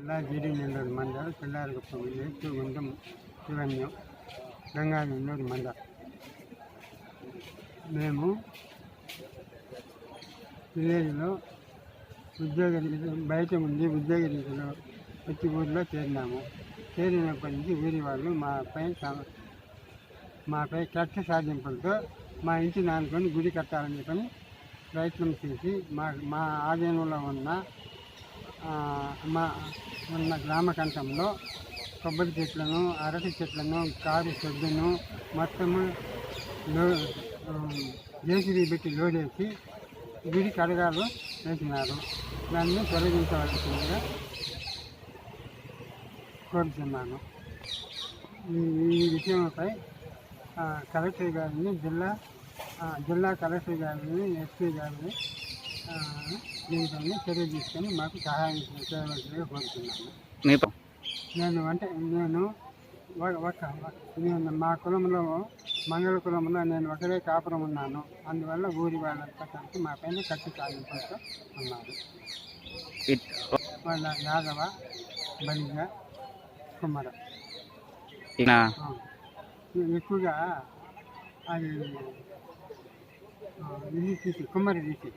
జిల్లా జీడీ-నెల్లూరు మండలం పిల్లారగుప్ప విలేజ్ గుండం శివన్యం గంగానెల్లూరు మండలం. మేము విలేజ్లో బయట ఉండి ఉద్యోగరీతిలో వచ్చి ఊరిలో చేరినాము. చేరినప్పటి నుంచి ఊరి వాళ్ళు మాపై కక్ష సాధింపులతో మా ఇంటిని ఆనుకొని గుడి కట్టాలని చెప్పని ప్రయత్నం చేసి మా ఆధీనంలో ఉన్న గ్రామ కంఠంలో కొబ్బరి చెట్లను, అరటి చెట్లను, కారు షెడ్డును మొత్తము జేసీబీ పెట్టి లోడేసి గుడి కడగాలు వేసినారు. దాన్ని తొలగించవలసిందిగా కోరుతున్నాను. ఈ విషయంపై కలెక్టర్ గారిని, జిల్లా కలెక్టర్ గారిని, ఎస్పీ గారిని దీనిపైన చర్య తీసుకొని మాకు సహాయం చేయవలసిందిగా కోరుతున్నాను. నేను మా కులంలో మంగళ కులంలో నేను ఒకరే కాపురం ఉన్నాను. అందువల్ల ఊరి వాళ్ళంతా కలిసి మా పైన కత్తి సాగింపులతో ఉన్నారు. వాళ్ళ యాదవ, బలిజ, కుమ్మర. ఎక్కువగా అది ఇది తీసి కుమ్మరి తీసి